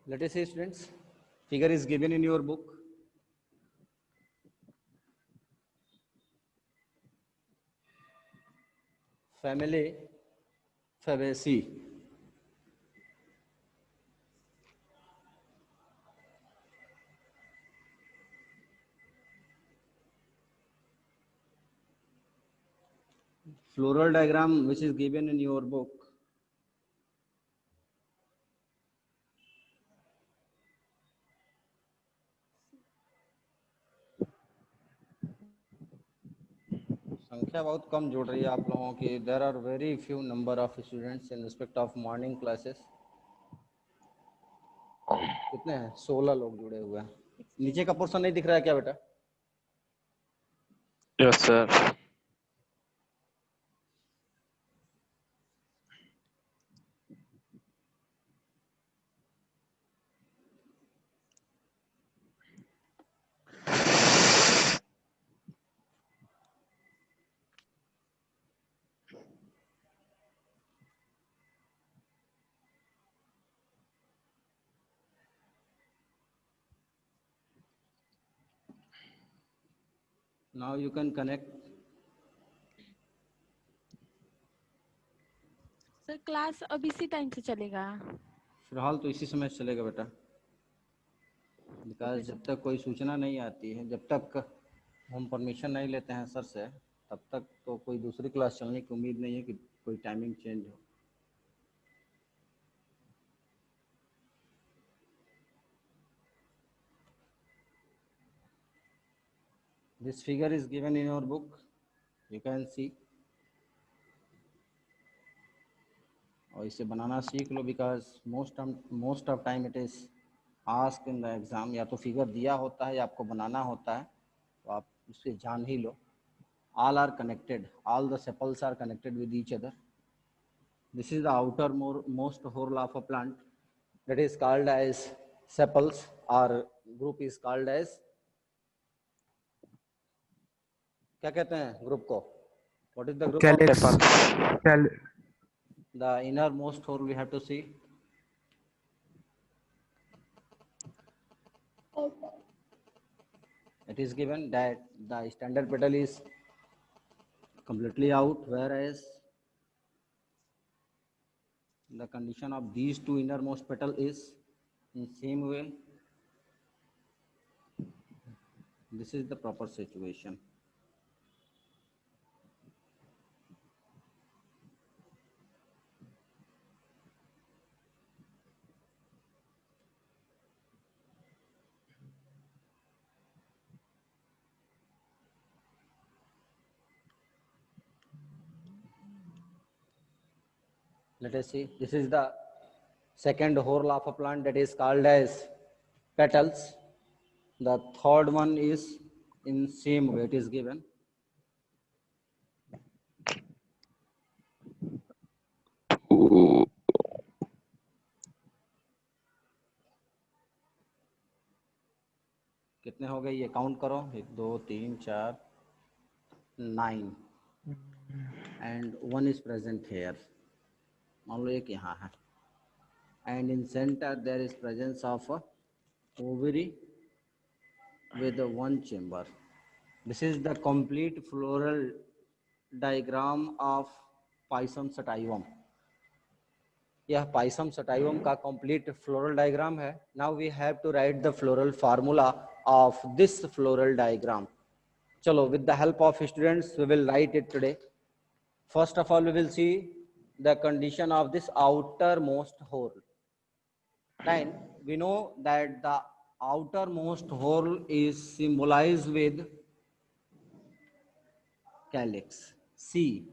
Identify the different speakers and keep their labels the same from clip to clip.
Speaker 1: Let us see, students. Figure is given in your book. Family Fabaceae. Floral diagram which is given in your book. संख्या बहुत कम जुड़ रही है आप लोगों की. There are very few number of students in respect of morning classes. कितने हैं? 16 लोग जुड़े हुए हैं. नीचे का पोर्शन नहीं दिख रहा है क्या बेटा?
Speaker 2: Yes, sir.
Speaker 1: Now you can connect.
Speaker 3: Sir class अब इसी टाइम से चलेगा?
Speaker 1: फिलहाल तो इसी समय चलेगा बेटा, बिकॉज जब तक कोई सूचना नहीं आती है, जब तक हम परमिशन नहीं लेते हैं सर से, तब तक तो कोई दूसरी क्लास चलने की उम्मीद नहीं है कि कोई टाइमिंग चेंज हो. This figure is given in your book. You can see. और इसे बनाना सीख लो, because most of time it is ask in the exam. या तो फिगर दिया होता है या आपको बनाना होता है, तो आप उसे जान ही लो. All are connected. All the sepals are connected with each other. This is the outermost whorl of a plant that is called as sepals, or group is called as, क्या कहते हैं ग्रुप को? What is the group of
Speaker 4: Calyx.
Speaker 1: sepals? The innermost whorl we have to see. It is given that the standard petal is completely out, whereas the condition of these two innermost petal is in same way. This is the proper situation. Let us see. This is the second whorl of a plant that is called as petals. The third one is in same way it is given. कितने हो गए ये count करो? 1 2 3 4 9 and one is present here. मान लो एक यहाँ है. And in center there is presence of a ovary with one chamber. This is the complete floral diagram of Pisum sativum. यह Pisum sativum का complete floral diagram है. Now we have to write the floral formula of this floral diagram. चलो, with the help of students we will write it today. First of all we will see the condition of this outermost whorl. Then we know that the outermost whorl is symbolized with calyx, C.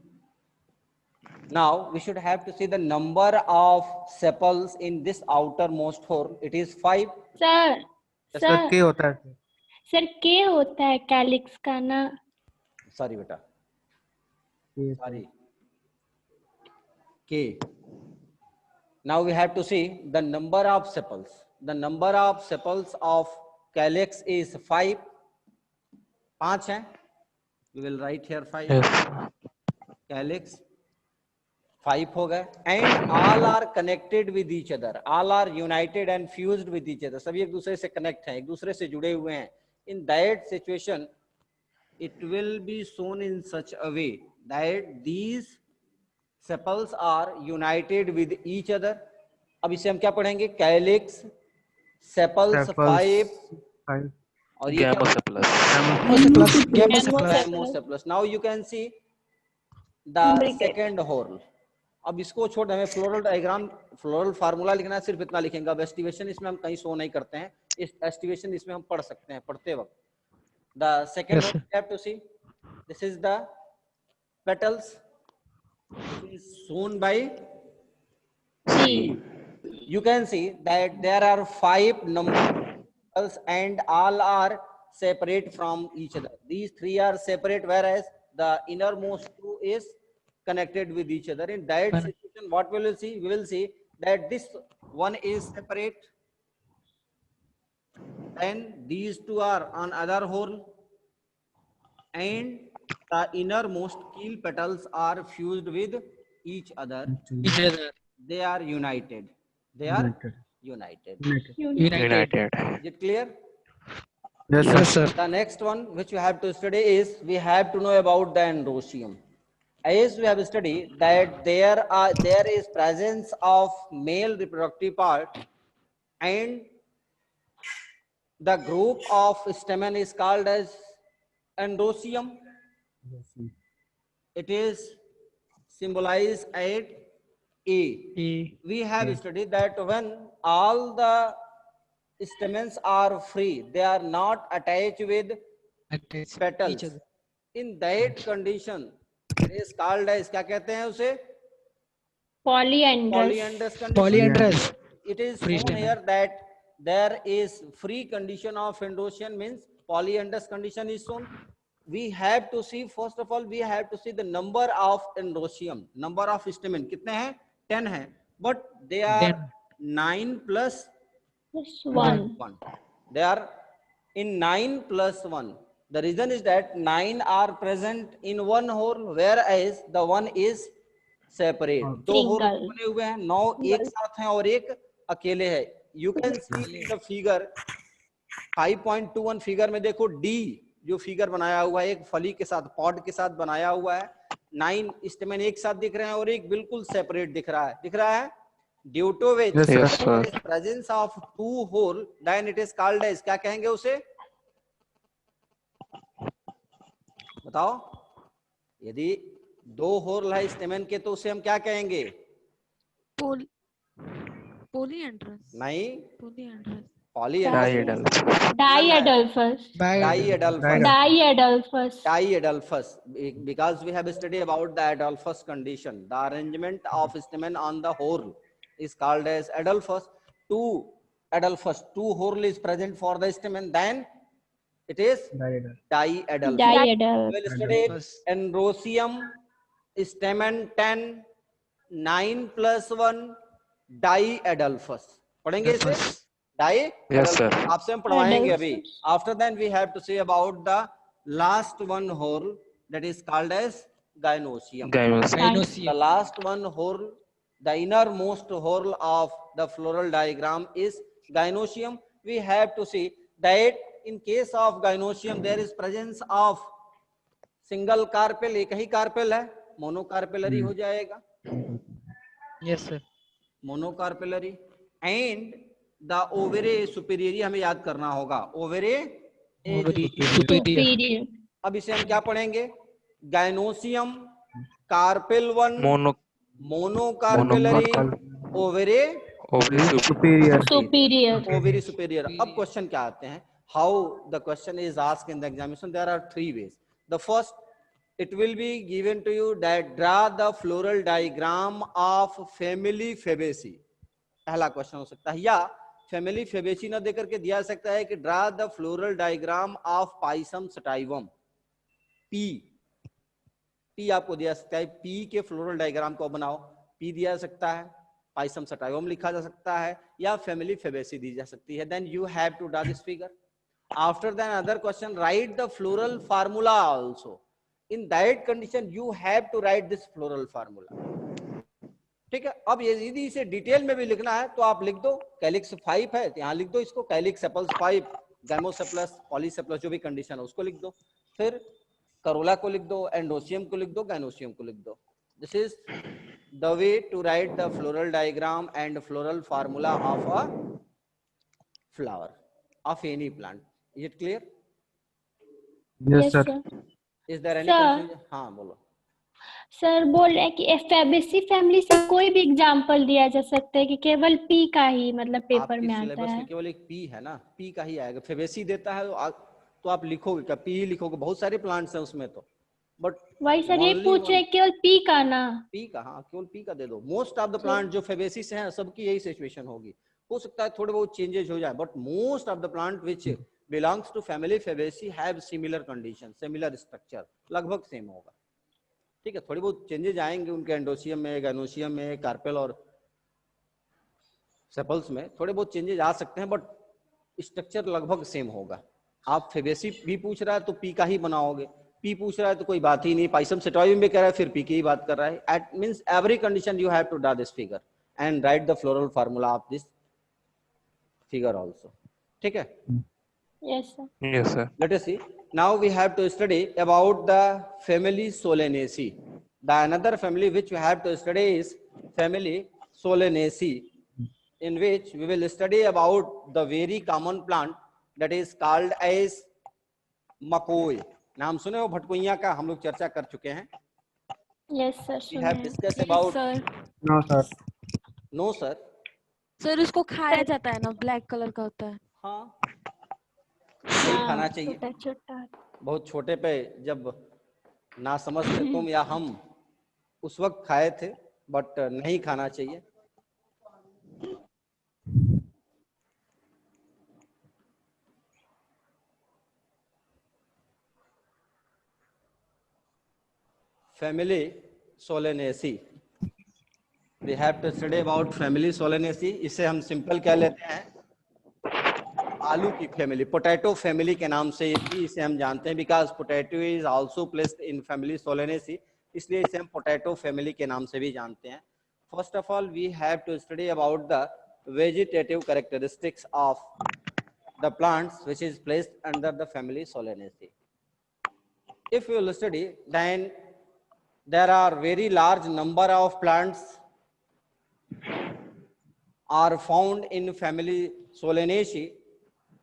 Speaker 1: Now we should have to see the number of sepals in this outermost whorl. It is 5.
Speaker 5: Sir
Speaker 4: sir के होता है?
Speaker 5: Sir के होता है calyx का ना?
Speaker 1: Sorry बेटा, sorry, K. Now we have to see the number of sepals. The number of sepals of calyx is 5. 5 है. We will write here 5.
Speaker 2: Yes.
Speaker 1: Calyx. 5 हो गए and all are connected with each other, all are united and fused with each other, सभी एक दूसरे से connect हैं, एक दूसरे से जुड़े हुए हैं. In that situation it will be shown in such a way that these sepals are united with each other. अब इसे हम क्या पढ़ेंगे? Calyx, sepals, five,
Speaker 4: Five.
Speaker 1: और ये
Speaker 2: Gamocephalus.
Speaker 1: Gamosepalous. Now you can see the
Speaker 5: Imbricate.
Speaker 1: Second horn. अब इसको छोड़, हमें फ्लोरल डायग्राम, फ्लोरल फार्मूला लिखना है, सिर्फ इतना लिखेंगे. अब एस्टिवेशन इसमें हम कहीं शो नहीं करते हैं, इस एस्टिवेशन इसमें हम पढ़ सकते हैं पढ़ते वक्त. The second
Speaker 2: Yes,
Speaker 1: one you have to see. This is the petals. This is shown by.
Speaker 5: C.
Speaker 1: You can see that there are 5 number of petals and all are separate from each other. These 3 are separate, whereas the innermost 2 is connected with each other. In that situation, what we will see? We will see that this one is separate. Then these 2 are on other whole, and the innermost keel petals are fused with each other. They are united. They are united.
Speaker 2: United.
Speaker 1: Is it clear?
Speaker 4: Yes, sir.
Speaker 1: The next one which we have to study is we have to know about the androecium. As we have studied that there is presence of male reproductive part, and the group of stamen is called as androecium. It is symbolized at A. We have studied that when all the stamens are free, they are not attached with petals. In that condition, it is called as, क्या कहते हैं उसे?
Speaker 5: Polyandrous.
Speaker 1: Polyandrous condition. It is shown here that there is free condition of androecium, means polyandrous condition is shown. We have to see, first of all, we have to see the number of androecium. Number of stamen कितने हैं? 10 हैं. But they are 9 plus
Speaker 5: Plus 1.
Speaker 1: 1. They are in 9 plus 1. The reason is that 9 are present in one hole, whereas the one is separate. दो whole
Speaker 5: Single.
Speaker 1: बने हुए हैं, 9 एक साथ हैं और एक अकेले है. You can see in the figure 5.21 figure में देखो, D जो फिगर बनाया हुआ है एक फली के साथ, पॉड के साथ बनाया हुआ है. 9 स्टेमेन एक साथ दिख रहे हैं और एक बिल्कुल सेपरेट दिख रहा है. दिख रहा है? Due to which
Speaker 4: Yes, sir.
Speaker 2: Yes, sir.
Speaker 1: there is presence of 2 hole, then it is called as, क्या कहेंगे उसे? बताओ. यदि 2 होल है स्टेमेन के तो उसे हम क्या कहेंगे?
Speaker 3: पोलीएंड्रस.
Speaker 1: नहीं,
Speaker 3: पोलीएंड्रस.
Speaker 1: Polyandrous.
Speaker 5: Diadelphous.
Speaker 1: Diadelphous.
Speaker 5: Diadelphous.
Speaker 1: Diadelphous, because we have studied about the adelphous condition. The arrangement of stamen on the whole is called as adelphous. 2 adelphous, 2 whole is present for the stamen, then it is diadelphous.
Speaker 5: Diadelphous.
Speaker 1: We will study androecium, stamen 10, 9 plus 1, diadelphous. पढ़ेंगे इसे?
Speaker 2: Yes, sir.
Speaker 1: आपसे हम पढ़वाएंगे अभी. After that we have to say about the last one whole, that is called as gynoecium. The last one whole, the innermost whole of the floral diagram is gynoecium. We have to see that in case of gynoecium there is presence of single carpel, एक ही carpel है, monocarpellary हो जाएगा.
Speaker 6: Yes, sir.
Speaker 1: monocarpellary, and the ovary superior हमें याद करना होगा. ovary
Speaker 5: Superior.
Speaker 1: अब इसे हम क्या पढ़ेंगे? gynoecium, carpel 1, monocarpellary, ovary
Speaker 4: Superior.
Speaker 5: Superior.
Speaker 1: ovary superior. अब क्वेश्चन क्या आते हैं? How the question is asked in the examination? There are 3 ways. The first, it will be given to you that draw the floral diagram of family Fabaceae. पहला question हो सकता है, या family Fabaceae ना देकर के दिया सकता है कि draw the floral diagram of Pisum sativum. P आपको दिया सकता है, पी के फ्लोरल डायग्राम को बनाओ. पी दिया सकता है, पाइसम सटाइवम लिखा जा सकता है, या फैमिली फेबेसी दी जा सकती है. Then you have to draw this figure. After that other question, write the floral formula also. In that condition you have to write this floral formula. ठीक है। अब यदि इसे डिटेल में भी लिखना है तो आप लिख दो, कैलिक्स 5 है तो यहाँ लिख दो इसको कैलिक्स सेपल्स 5, गैमोसेपलस, पॉलीसेपलस जो भी कंडीशन है उसको लिख दो, फिर करोला को लिख दो, एंडोसियम को लिख दो, गाइनोसियम को लिख दो। This is the way to write the floral diagram and floral formula of a flower of any plant. Is it clear?
Speaker 4: Yes, sir.
Speaker 1: Is there any
Speaker 5: Sir.
Speaker 1: Confusion? हाँ बोलो।
Speaker 5: सर बोल रहे हैं कि फेबेसी फैमिली से कोई भी example दिया जा सकता है कि केवल पी का ही मतलब पेपर
Speaker 1: आपके
Speaker 5: में आता
Speaker 1: सिलेबस में
Speaker 5: है?
Speaker 1: केवल एक पी है ना, पी का ही आएगा। फेबेसी देता है तो आप लिखोगे क्या? पी ही लिखोगे, बहुत सारे प्लांट्स हैं उसमें तो, बट
Speaker 5: वही सर ये पूछ रहे हैं, केवल पी का ना?
Speaker 1: पी का, हाँ केवल पी का दे दो। मोस्ट ऑफ द प्लांट जो फेबेसी से हैं सबकी यही सिचुएशन होगी। हो सकता है थोड़े बहुत चेंजेस हो जाए, but most of the plant which belongs to family Fabaceae have similar condition, similar structure, लगभग सेम होगा। ठीक है, थोड़ी बहुत चेंजेस आएंगे उनके एंडोसियम में, गैनोसियम में, कार्पेल और सेपल्स में थोड़े बहुत चेंजेस आ सकते हैं, बट स्ट्रक्चर लगभग सेम होगा। आप फेबेसी भी पूछ रहा है तो पी का ही बनाओगे, पी पूछ रहा है तो कोई बात ही नहीं, पाइसम सेटोइम भी कह रहा है फिर पी की ही बात कर रहा है। At means every condition you have to draw this figure and write the floral formula of this figure also. ठीक है?
Speaker 5: Yes sir.
Speaker 2: Yes, sir.
Speaker 1: Let us see. Now we have to study about the family Solanaceae. The another family which we have to study is family Solanaceae, in which we will study about the very common plant that is called as मकोई। नाम सुने हो भटकुइया का? हम लोग चर्चा कर चुके हैं।
Speaker 5: यस सर
Speaker 1: We have
Speaker 5: सुने।
Speaker 1: discussed about
Speaker 3: sir
Speaker 4: No, sir.
Speaker 1: no sir।
Speaker 3: Sir उसको खाया जाता है ना, ब्लैक कलर का होता है।
Speaker 1: हाँ नहीं खाना
Speaker 5: हाँ
Speaker 1: चाहिए,
Speaker 5: छोटा छोटा।
Speaker 1: बहुत छोटे पे जब ना समझ थे तुम या हम उस वक्त खाए थे, बट नहीं खाना चाहिए। Family Solanaceae, we have to study about family Solanaceae. इसे हम सिंपल क्या लेते हैं, आलू की फैमिली, पोटैटो फैमिली के नाम से भी इसे हम जानते हैं, because potato is also placed in family Solanaceae, इसलिए इसे हम पोटैटो फैमिली के नाम से भी जानते हैं। First of all we have to study about the vegetative characteristics of the plants which is placed under the family Solanaceae. If you will study, then there are very large number of plants are found in family Solanaceae.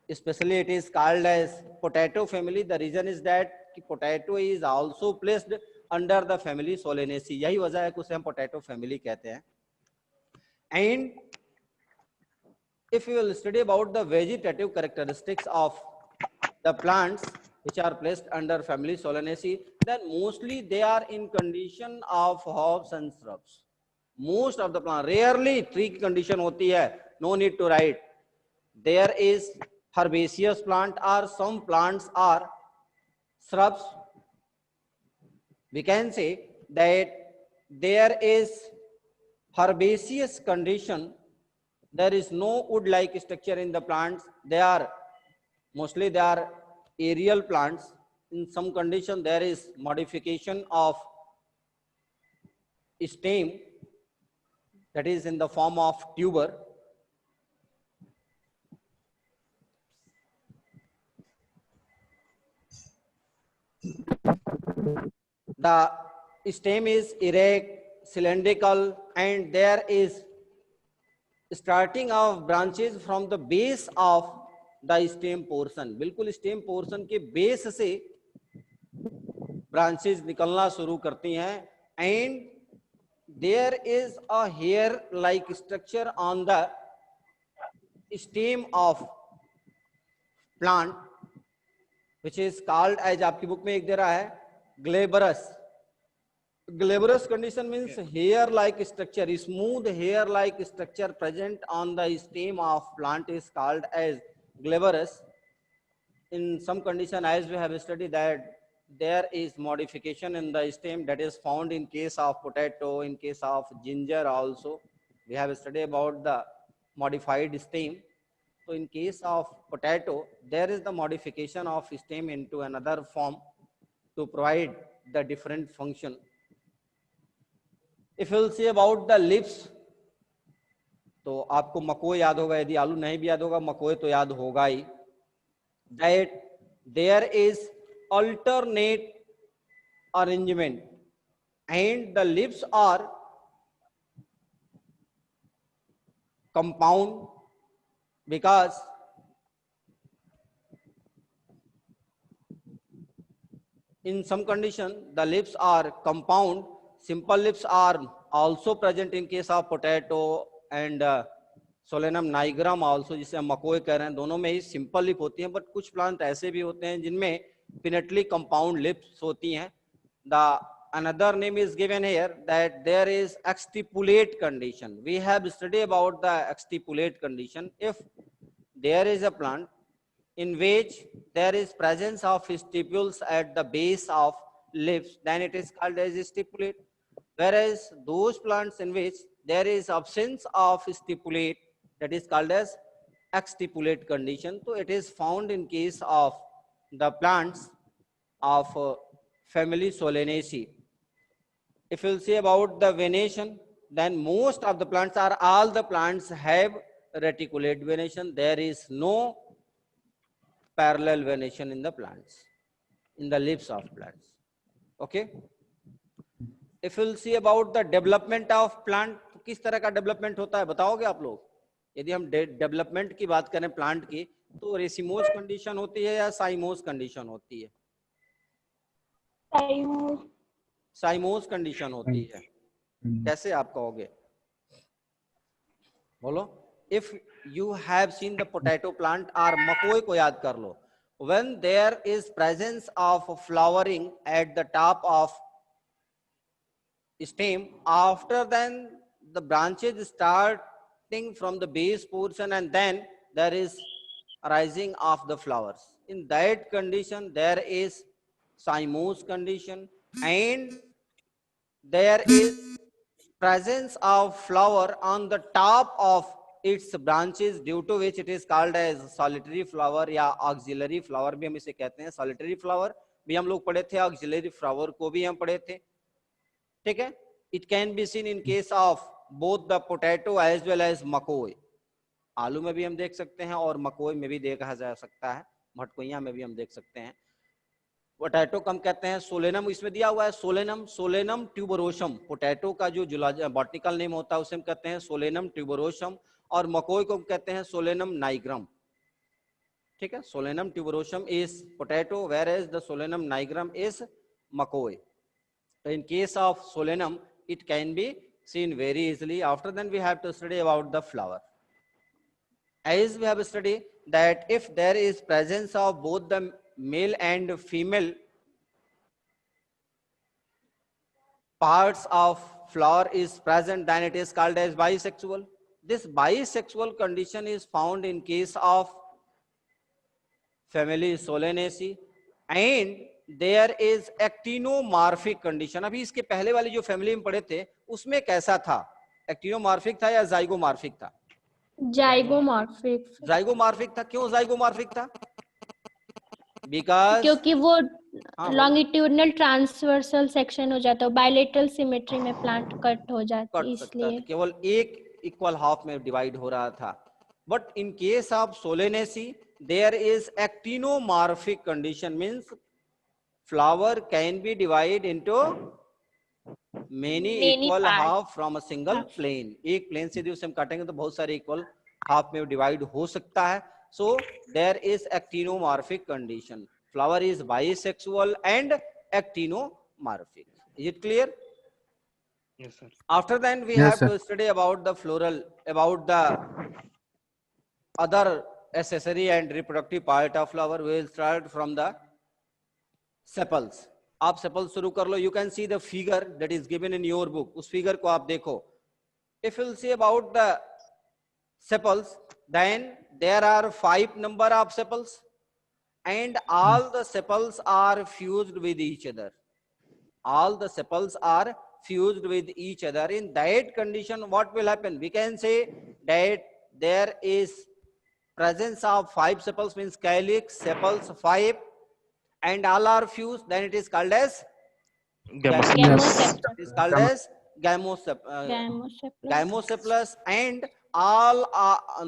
Speaker 1: Especially it is called as potato family. The reason is that potato is also placed under the family Solanaceae. यही वजह है कि उसे हम potato family कहते हैं। And if you will study about the vegetative characteristics of the plants which are placed under family Solanaceae, then mostly they are in condition of herbs and shrubs. Most of the plant, rarely tree की condition होती है, no need to write. There is herbaceous plant or some plants are shrubs. We can say that there is herbaceous condition, there is no wood like structure in the plants, they are mostly they are aerial plants. In some condition there is modification of stem, that is in the form of tuber. The stem is erect, cylindrical, and there is starting of branches from the base of the stem portion. बिल्कुल stem portion के base से branches निकलना शुरू करती हैं, and there is a hair like structure on the stem of plant which is called, as आपकी book में एक दे रहा है, glabrous. Glabrous condition means hair like structure, smooth hair like structure present on the stem of plant is called as glabrous. In some condition, as we have studied, that there is modification in the stem that is found in case of potato, in case of ginger also. We have studied about the modified stem. So in case of potato, there is the modification of stem into another form to provide the different function. If you'll see about the lips, तो आपको मकोई याद होगा, यदि आलू नहीं भी याद होगा मकोई तो याद होगा ही. That there is alternate arrangement and the lips are compound because in some condition the lips are compound. Simple lips are also present in case of potato and solanum nigrum also, जिसे हम मकोई कह रहे हैं. दोनों में ही simple lip होती हैं, but कुछ प्लांट ऐसे भी होते हैं जिनमें फिनेटली कंपाउंड लिप्स होती हैं. The another name is given here that there is exstipulate condition. We have studied about the exstipulate condition. If there is a plant in which there is presence of stipules at the base of lips, then it is called as stipulate. Whereas those plants in which there is absence of stipulate, that is called as exstipulate condition. So it is found in case of the plants of family Solanaceae. If you'll see about the venation, then most of the plants or all the plants have reticulate venation. There is no parallel venation in the plants, in the lips of plants. Okay. If you'll see about the development of plant, तो किस तरह का development होता है बताओगे आप लोग? यदि हम डेवलपमेंट की बात करें प्लांट की, तो रेसिमोस कंडीशन होती है या साइमोस कंडीशन होती है? साइमोस कंडीशन होती है. कैसे आप कहोगे? बोलो. If you have seen the potato plant or मकोई को याद कर लो, when there is presence of flowering at the top of stem, after then the branches starting from the base portion and then there is rising of the flowers. In that condition there is cymose condition, and there is presence of flower on the top of its branches, due to which it is called as solitary flower या auxiliary flower भी हम इसे कहते हैं. solitary flower भी हम लोग पढ़े थे, auxiliary flower को भी हम पढ़े थे. ठीक है. It can be seen in case of both the potato as well as मकोई. आलू में भी हम देख सकते हैं और मकोई में भी देखा जा सकता है, भटकोइया में भी हम देख सकते हैं. पोटैटो कम कहते हैं. सोलेनम इसमें दिया हुआ है, सोलेनम, सोलेनम ट्यूबरोसम. पोटैटो का जो बॉटनिकल नेम होता है उसे हम कहते हैं सोलेनम ट्यूबरोसम, और मकोई को कहते हैं सोलेनम नाइग्रम. ठीक है. Solanum tuberosum is potato, whereas the solanum nigrum is मकोई. So in case of solenum, it can be seen very easily. After then we have to study about the flower. As we have studied that if there is presence of both the male and female parts of flower is present, then it is called as bisexual. This bisexual condition is found in case of family Solanaceae, and there is actinomorphic condition. अभी इसके पहले वाली जो family में पढ़े थे उसमें कैसा था? एक्टिनोमॉर्फिक था या जाइगोमॉर्फिक था?
Speaker 5: जाइगोमॉर्फिक.
Speaker 1: जाइगोमॉर्फिक था. क्यों जाइगोमॉर्फिक था? बिकॉज
Speaker 5: क्योंकि वो लॉन्गिट्यूडनल ट्रांसवर्सल सेक्शन हो जाता है, बायलेटरल सिमेट्री में प्लांट कट हो जाता है, इसलिए
Speaker 1: केवल एक इक्वल हाफ में डिवाइड हो रहा था. But in case of Solanaceae there is actinomorphic condition, means flower can be divided into many equal half from a single plane. एक प्लेन से यदि उसे हम काटेंगे तो बहुत सारे इक्वल हाफ में डिवाइड हो सकता है. So there is actinomorphic condition. Flower is bisexual and actinomorphic. Is it clear?
Speaker 2: Yes, sir.
Speaker 1: After then we
Speaker 4: Yes,
Speaker 1: have
Speaker 4: sir.
Speaker 1: to study about the floral, about the other accessory and reproductive part of flower. We will start from the sepals. आप sepals शुरू कर लो. You can see the figure that is given in your book. उस figure को आप देखो. If you will see about the sepals, then there are 5 number of sepals, and all the sepals are fused with each other. All the sepals are fused with each other. In that condition, what will happen? We can say that there is presence of 5 sepals, means calyx, sepals 5, and all are fused. Then it is called as
Speaker 2: Gamosepal.
Speaker 5: Gamosepal.
Speaker 1: it is called as
Speaker 5: Gynocephalus.
Speaker 1: Gynocephalus, and all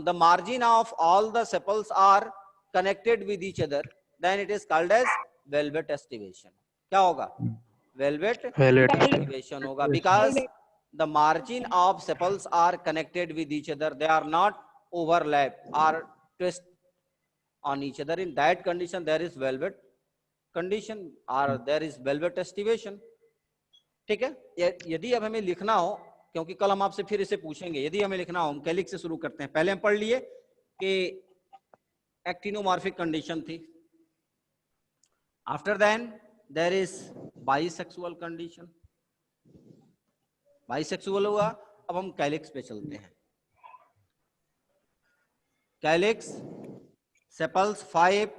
Speaker 1: the margin of all the sepals are connected with each other, then it is called as velvet estivation. क्या होगा? Velvet estivation होगा, because the margin of sepals are connected with each other, they are not overlap or twist on each other. In that condition there is velvet condition or there is velvet estivation. ठीक है. यदि अब हमें लिखना हो, क्योंकि कल हम आपसे फिर इसे पूछेंगे, यदि हमें लिखना हो, हम कैलिक्स से शुरू करते हैं. पहले हम पढ़ लिए कि एक्टिनोमॉर्फिक कंडीशन थी. After then there is bisexual condition. Bisexual हुआ. अब हम कैलिक्स पे चलते हैं. Calyx, sepals 5,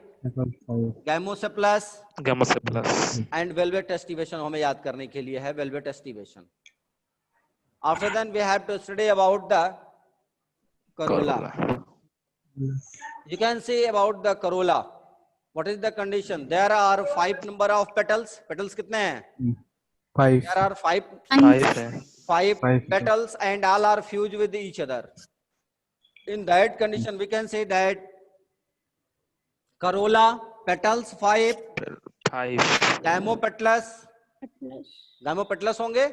Speaker 1: gamosepalous and valvate aestivation हमें याद करने के लिए है. Valvate aestivation. After then we have to study about the corolla. You can see about the corolla. What is the condition? There are 5 number of petals. Petals कितने हैं?
Speaker 4: 5.
Speaker 1: There are 5
Speaker 4: Five.
Speaker 1: petals and all are fused with each other. In that condition we can say that corolla, petals 5, gymopetalous होंगे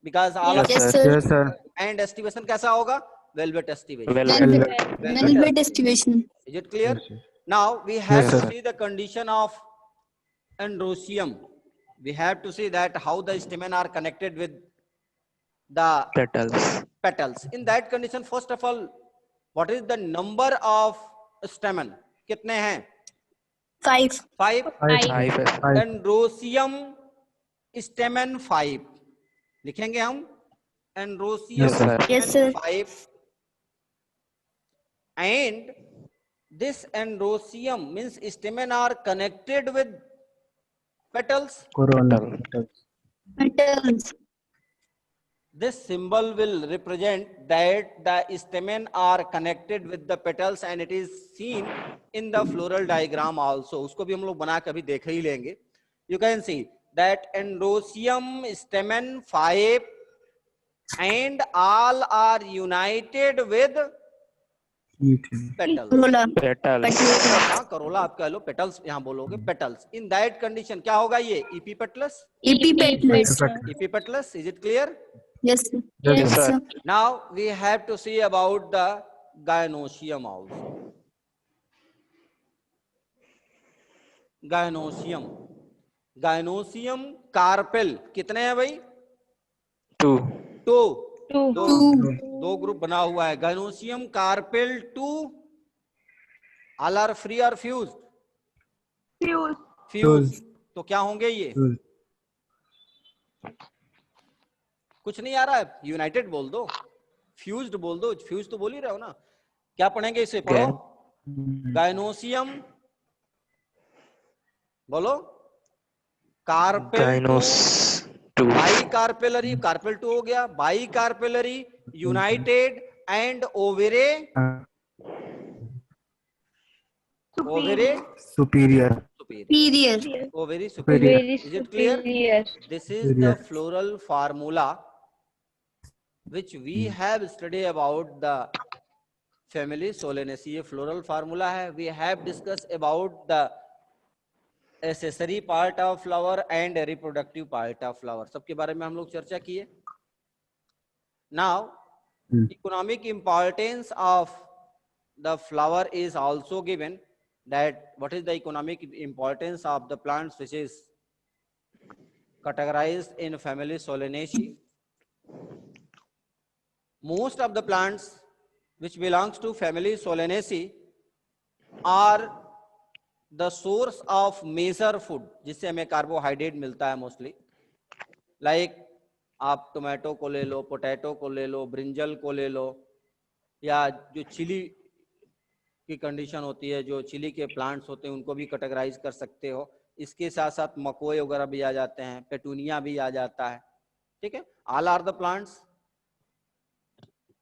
Speaker 1: because all of
Speaker 4: Yes, sir.
Speaker 1: and estivation कैसा होगा? Velvet estivation.
Speaker 7: Velvet estivation.
Speaker 1: Is it clear? Now we have
Speaker 4: Yes,
Speaker 1: to
Speaker 4: sir.
Speaker 1: see the condition of androsium. We have to see that how the stamen are connected with the petals. In that condition, first of all, what is the number of stamen? कितने हैं?
Speaker 7: 5.
Speaker 1: 5. Androsium stamen 5. लिखेंगे हम androsium
Speaker 4: Yes, sir.
Speaker 7: Yes, sir.
Speaker 1: 5. And this androsium means stamen are connected with petals.
Speaker 4: Corona.
Speaker 7: Petals.
Speaker 1: This symbol will represent that the stamen are connected with the petals and it is seen in the floral diagram also. उसको भी हम लोग बना के अभी देख ही लेंगे. You can see that androsium stamen 5 and all are united with petals.
Speaker 7: Corolla.
Speaker 1: हाँ, करोला आप कह लो, petals यहाँ बोलोगे, petals. In that condition क्या होगा ये? Epipetalous.
Speaker 7: Epipetalous.
Speaker 1: Epipetalous. Is it clear?
Speaker 7: Yes, sir.
Speaker 4: Yes,
Speaker 7: sir.
Speaker 1: Now we have to see about the gynosium also. Gynosium carpel कितने हैं भाई? 2. दो ग्रुप बना हुआ है. Gynosium carpel 2. All are free or fused? Fused. तो क्या होंगे ये? कुछ नहीं आ रहा है. यूनाइटेड बोल दो, फ्यूज्ड बोल दो. फ्यूज तो बोल ही रहे हो ना. क्या पढ़ेंगे इसे? पढ़ो. गायनोसियम बोलो. कार्पेल 2. By carpellary. कार्पेल 2 हो गया. Bicarpellary, united and ovary. Ovary
Speaker 4: Superior.
Speaker 7: Superior.
Speaker 1: Ovary superior. Is it clear? This is the
Speaker 4: Superior.
Speaker 1: floral formula which we have studied about the family Solanaceae. ये floral formula है. We have discussed about the accessory part of flower and reproductive part of flower. सबके बारे में हम लोग चर्चा किए. Now, economic importance of the flower is also given. That what is the economic importance of the plants which is categorized in family Solanaceae. Most of the plants which belongs to family Solanaceae are the source of major food, जिससे हमें carbohydrate मिलता है mostly. Like आप tomato को ले लो, potato को ले लो, brinjal को ले लो, या जो चिली की कंडीशन होती है, जो चिली के प्लांट्स होते हैं उनको भी कैटेगराइज कर सकते हो. इसके साथ साथ मकोए वगैरह भी आ जाते हैं, पेटूनिया भी आ जाता है. ठीक है. All are the plants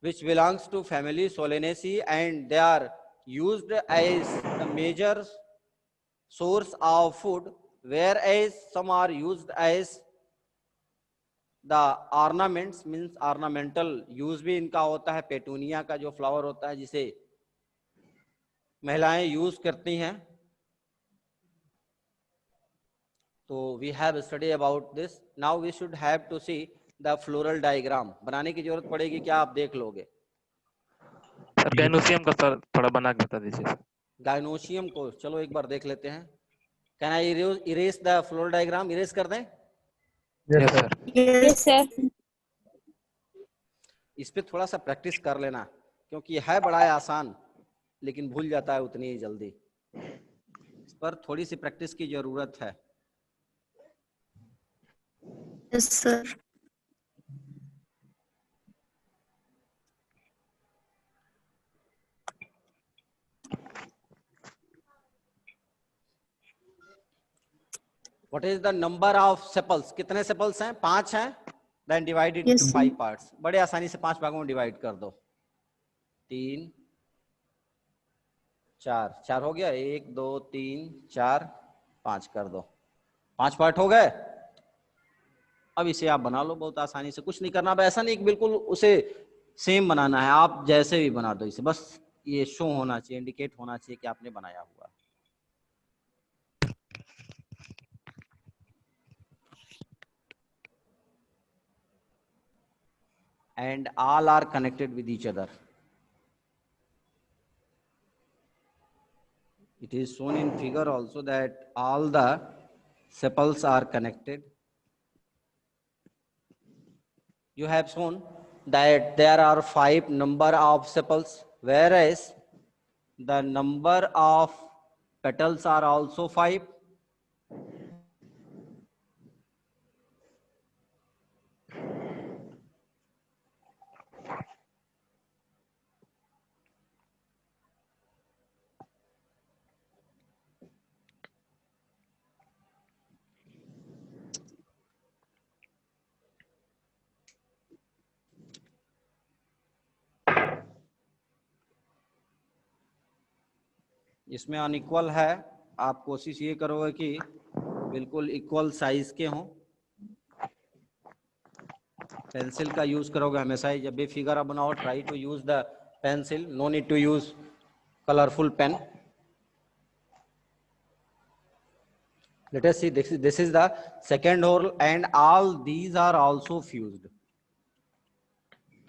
Speaker 1: which belongs to family Solanaceae and they are used as the major source of food, whereas some are used as the ornaments means ornamental use भी इनका होता है, पेटूनिया का जो फ्लावर होता है जिसे महिलाएं यूज करती हैं। तो we have study about this. Now we should have to see the floral diagram. बनाने की जरूरत पड़ेगी क्या, आप देख लोगे।
Speaker 2: सर गाइनोसियम का सर थोड़ा बना के बता दीजिए सर।
Speaker 1: गाइनोसियम को चलो एक बार देख लेते हैं। Can I erase the floral diagram? Erase कर दें?
Speaker 2: Yes sir.
Speaker 5: Yes sir.
Speaker 1: इस पे थोड़ा सा प्रैक्टिस कर लेना, क्योंकि है बड़ा आसान लेकिन भूल जाता है उतनी ही जल्दी। इस पर थोड़ी सी प्रैक्टिस की जरूरत है।
Speaker 7: Yes, sir.
Speaker 1: What is the number of sepals? कितने sepals हैं? 5 हैं। Then divide it
Speaker 7: Yes,
Speaker 1: into
Speaker 7: sir.
Speaker 1: 5 parts. बड़े आसानी से 5 भागों में डिवाइड कर दो। 3 4 4 हो गया। 1 2 3 4 5 कर दो। 5 पार्ट हो गए। अब इसे आप बना लो बहुत आसानी से, कुछ नहीं करना। अब ऐसा नहीं कि बिल्कुल उसे सेम बनाना है, आप जैसे भी बना दो इसे, बस ये शो होना चाहिए, इंडिकेट होना चाहिए कि आपने बनाया हुआ है। And all are connected with each other. It is shown in figure also that all the sepals are connected. You have shown that there are 5 number of sepals, whereas the number of petals are also 5. इसमें unequal है, आप कोशिश ये करोगे कि बिल्कुल equal size के हों। पेंसिल का यूज करोगे हमेशा ही, जब भी फिगर आप बनाओ try to use the pencil, no need to use colourful pen. Let us see, this is the second hole and all these are also fused.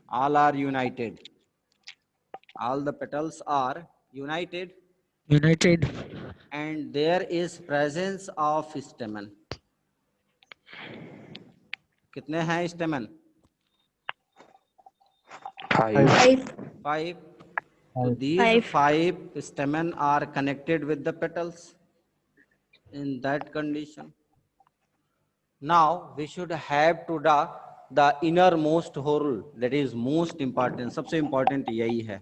Speaker 1: All are united. All the petals are united.
Speaker 6: United.
Speaker 1: And there is presence of stamen. कितने हैं stamen?
Speaker 2: 5
Speaker 1: 5. So these 5 stamen are connected with the petals. In that condition, now we should have to draw the innermost hole, that is most important. सबसे important यही है।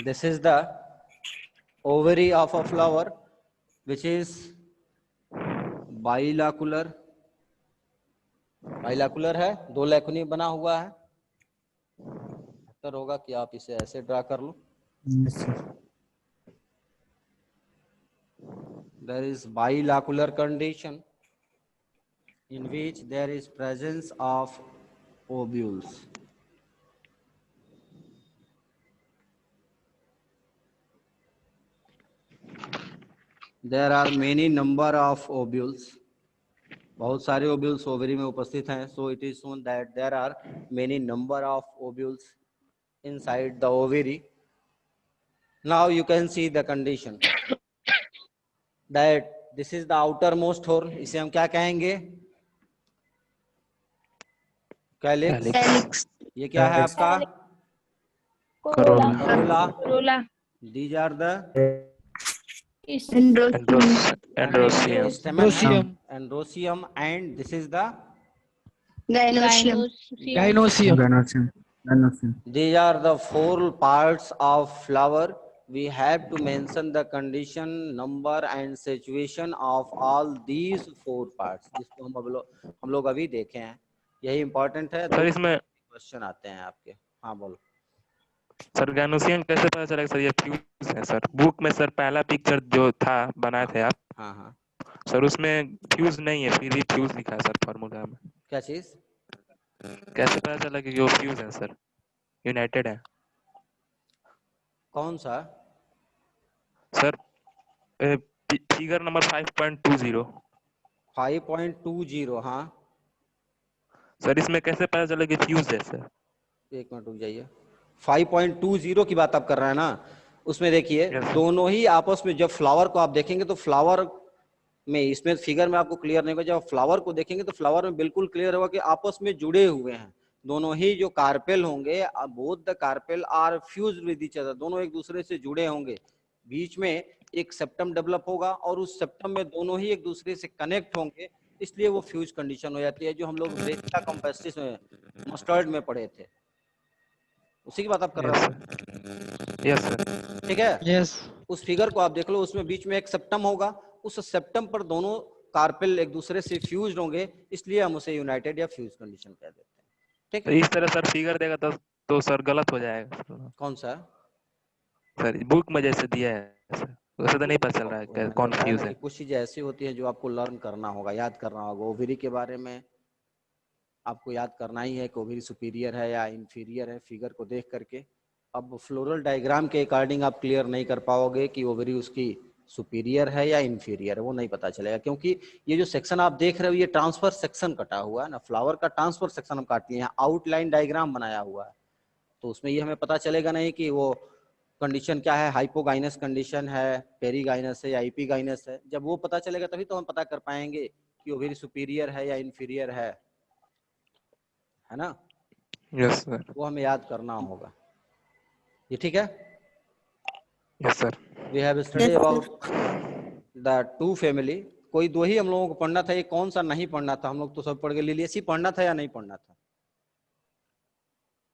Speaker 1: This is the ovary of a flower, which is बाइलाकुलर। बाइलाकुलर है, 2 लेखनी बना हुआ है। बेहतर होगा कि आप इसे ऐसे ड्रा कर लो।
Speaker 4: Yes, sir.
Speaker 1: There is bilacular condition in which there is presence of ovules. There are many number of ovules. बहुत सारे ovules ovary में उपस्थित हैं. So it is shown that there are many number of ovules inside the ovary. Now you can see the condition that this is the outermost horn. इसे हम क्या कहेंगे? Calyx. ये क्या है आपका?
Speaker 5: Corolla.
Speaker 1: These are the
Speaker 2: Androsium.
Speaker 1: Androsium, and this is the
Speaker 7: Gynoecium.
Speaker 6: Gynoecium.
Speaker 1: These are the 4 parts of flower. We have to mention the condition, number and situation of all these 4 parts, जिसको हम लोग अभी देखे हैं. यही important है।
Speaker 2: Sir इसमें
Speaker 1: question आते हैं आपके। हाँ बोलो।
Speaker 2: सर गैनोसियन कैसे पता चलेगा सर ये फ्यूज है? सर बुक में सर पहला पिक्चर जो था बनाए थे आप,
Speaker 1: हाँ हाँ।
Speaker 2: सर उसमें फ्यूज नहीं है, फिर भी फ्यूज लिखा है सर फॉर्मूला में।
Speaker 1: क्या चीज?
Speaker 2: कैसे पता चला कि वो फ्यूज है सर, यूनाइटेड है?
Speaker 1: कौन सा?
Speaker 2: Sir figure number 5.20।
Speaker 1: 5.20। हाँ
Speaker 2: सर इसमें कैसे पता चला कि फ्यूज है सर?
Speaker 1: एक मिनट रुक जाइए। 5.20 की बात आप कर रहे हैं ना, उसमें देखिए
Speaker 2: Yes, sir.
Speaker 1: दोनों ही आपस में, जब फ्लावर को आप देखेंगे तो फ्लावर में, इसमें फिगर में आपको क्लियर नहीं होगा, जब फ्लावर को देखेंगे तो फ्लावर में बिल्कुल क्लियर होगा कि आपस में जुड़े हुए हैं दोनों ही जो कार्पेल होंगे, both the carpel are fused with each other, दोनों एक दूसरे से जुड़े होंगे। बीच में एक सेप्टम डेवलप होगा और उस सेप्टम में दोनों ही एक दूसरे से कनेक्ट होंगे, इसलिए वो फ्यूज कंडीशन हो जाती है, जो हम लोग ब्रेसिया कम्पेस्टिस में मस्टर्ड में पढ़े थे, उसी की बात आप कर रहे हो।
Speaker 2: Yes sir.
Speaker 1: ठीक है।
Speaker 6: Yes.
Speaker 1: उस फिगर को आप देख लो, उसमें बीच में एक सेप्टम होगा, उस सेप्टम पर दोनों कार्पेल एक दूसरे से फ्यूज्ड होंगे, इसलिए हम उसे यूनाइटेड या फ्यूज कंडीशन कह देते हैं। ठीक
Speaker 2: तो
Speaker 1: है।
Speaker 2: इस तरह सर फिगर देगा तो सर गलत हो जाएगा
Speaker 1: कौन सा?
Speaker 2: सर? बुक में जैसे दिया है सर वैसे तो नहीं पता चल रहा है कौन फ्यूज है।
Speaker 1: कुछ चीजें ऐसी होती है जो आपको लर्न करना होगा, याद करना होगा। ओवरी के बारे में आपको याद करना ही है कि ओवरी सुपीरियर है या इंफीरियर है, फिगर को देख करके। अब फ्लोरल डायग्राम के अकॉर्डिंग आप क्लियर नहीं कर पाओगे कि ओवरी उसकी सुपीरियर है या इंफीरियर है, वो नहीं पता चलेगा, क्योंकि ये जो सेक्शन आप देख रहे हो ये ट्रांसफर सेक्शन कटा हुआ है ना, फ्लावर का ट्रांसफर सेक्शन हम काट लिए हैं, आउटलाइन डायग्राम बनाया हुआ है, तो उसमें ये हमें पता चलेगा नहीं कि वो कंडीशन क्या है, हाइपोगाइनस कंडीशन है, पेरीगाइनस है या एपीगाइनस है। जब वो पता चलेगा तभी तो हम पता कर पाएंगे कि ओवरी सुपीरियर है या इंफीरियर है ना।
Speaker 2: Yes sir.
Speaker 1: वो हमें याद करना होगा। ये ठीक है।
Speaker 2: Yes sir.
Speaker 1: We have study about the two family. कोई दो ही हम लोगों को पढ़ना था, ये कौन सा नहीं पढ़ना था? हम लोग तो सब पढ़ गए। लिलियसी पढ़ना था या नहीं पढ़ना था?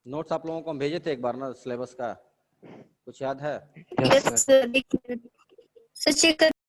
Speaker 1: नोट्स आप लोगों को हम भेजे थे एक बार ना सिलेबस का, कुछ याद है?
Speaker 2: Yes sir.
Speaker 7: Sir check